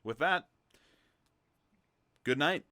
with that, good night.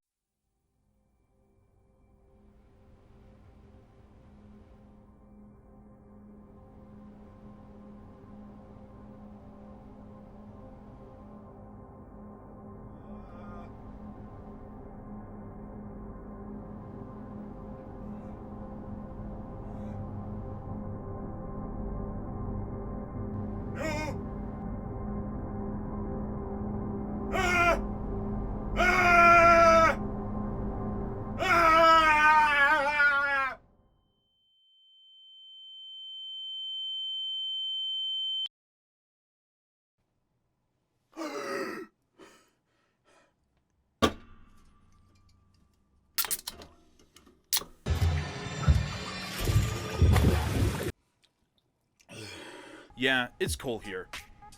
Yeah, it's Cole here.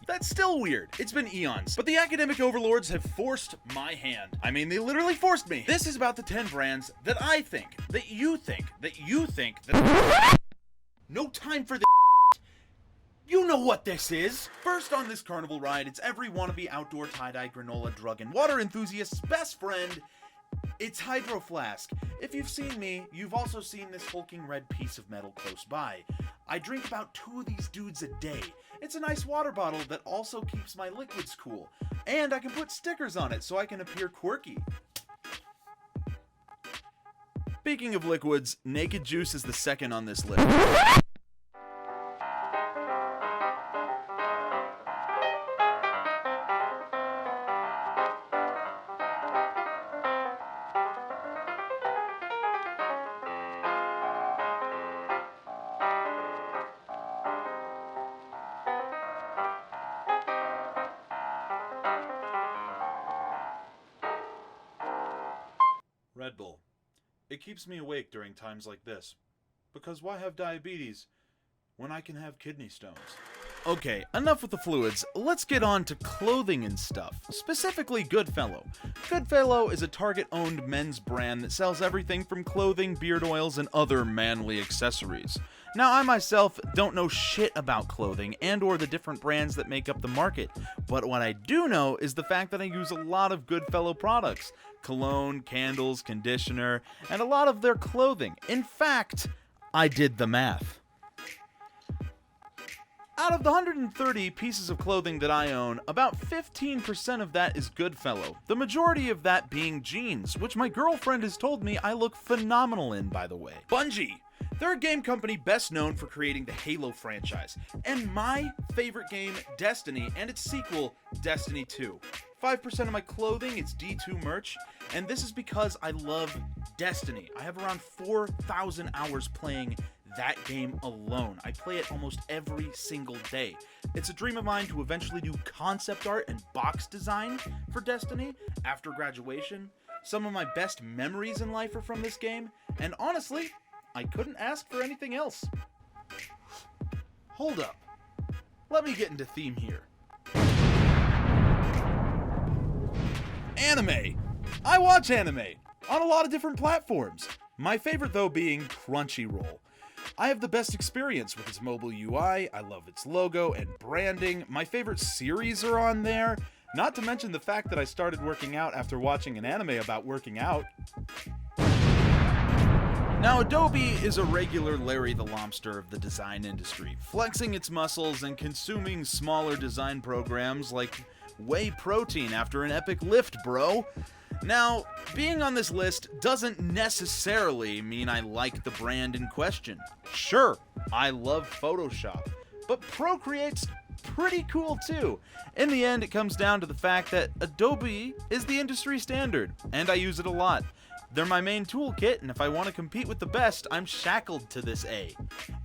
That's still weird. It's been eons. But the academic overlords have forced my hand. I mean, they literally forced me. This is about the 10 brands that I think, that you think, that... No time for the You know what this is! First on this carnival ride, it's every wannabe outdoor tie-dye granola drug and water enthusiast's best friend. It's Hydro Flask. If you've seen me, you've also seen this hulking red piece of metal close by. I drink about 2 of these dudes a day. It's a nice water bottle that also keeps my liquids cool. And I can put stickers on it so I can appear quirky. Speaking of liquids, Naked Juice is the second on this list. Red Bull. It keeps me awake during times like this. Because why have diabetes when I can have kidney stones? Okay, enough with the fluids. Let's get on to clothing and stuff. Specifically Goodfellow. Goodfellow is a Target-owned men's brand that sells everything from clothing, beard oils, and other manly accessories. Now, I myself don't know shit about clothing and or the different brands that make up the market, but what I do know is the fact that I use a lot of Goodfellow products. Cologne, candles, conditioner, and a lot of their clothing. In fact, I did the math. Out of the 130 pieces of clothing that I own, about 15% of that is Goodfellow. The majority of that being jeans, which my girlfriend has told me I look phenomenal in, by the way. Bungie. They're a game company best known for creating the Halo franchise, and my favorite game, Destiny, and its sequel, Destiny 2. 5% of my clothing is D2 merch, and this is because I love Destiny. I have around 4,000 hours playing that game alone. I play it almost every single day. It's a dream of mine to eventually do concept art and box design for Destiny after graduation. Some of my best memories in life are from this game, and honestly, I couldn't ask for anything else. Hold up. Let me get into theme here. Anime. I watch anime on a lot of different platforms. My favorite though being Crunchyroll. I have the best experience with its mobile UI. I love its logo and branding. My favorite series are on there. Not to mention the fact that I started working out after watching an anime about working out. Now, Adobe is a regular Larry the Lobster of the design industry, flexing its muscles and consuming smaller design programs like whey protein after an epic lift, bro. Now, being on this list doesn't necessarily mean I like the brand in question. Sure, I love Photoshop, but Procreate's pretty cool too. In the end, it comes down to the fact that Adobe is the industry standard, and I use it a lot. They're my main toolkit, and if I want to compete with the best, I'm shackled to this A.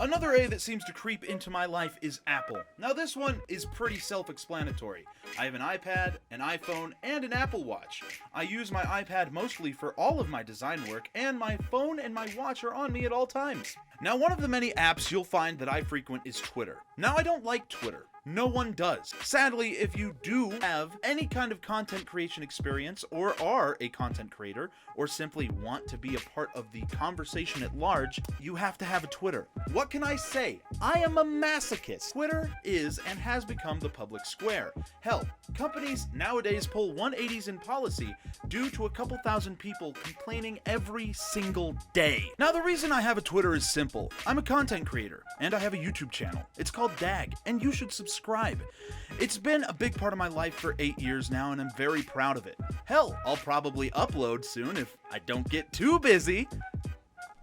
Another A that seems to creep into my life is Apple. Now this one is pretty self-explanatory. I have an iPad, an iPhone, and an Apple Watch. I use my iPad mostly for all of my design work, and my phone and my watch are on me at all times. Now one of the many apps you'll find that I frequent is Twitter. Now I don't like Twitter. No one does. Sadly, if you do have any kind of content creation experience, or are a content creator, or simply want to be a part of the conversation at large, you have to have a Twitter. What can I say? I am a masochist. Twitter is and has become the public square. Hell, companies nowadays pull 180s in policy due to a couple thousand people complaining every single day. Now, the reason I have a Twitter is simple. I'm a content creator, and I have a YouTube channel. It's called DAG, and you should subscribe. It's been a big part of my life for 8 years now, and I'm very proud of it. Hell, I'll probably upload soon if I don't get too busy.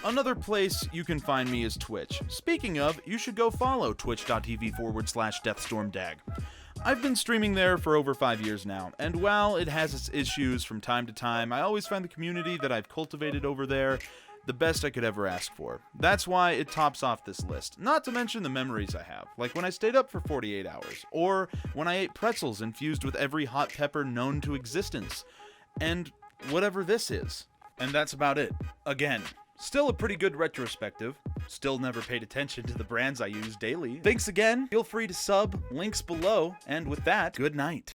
Another place you can find me is Twitch. Speaking of, you should go follow twitch.tv/DeathstormDag. I've been streaming there for over 5 years now, and while it has its issues from time to time, I always find the community that I've cultivated over there the best I could ever ask for. That's why it tops off this list, not to mention the memories I have, like when I stayed up for 48 hours, or when I ate pretzels infused with every hot pepper known to existence, and whatever this is. And that's about it. Again, still a pretty good retrospective. Still never paid attention to the brands I use daily. Thanks again. Feel free to sub. Links below. And with that, good night.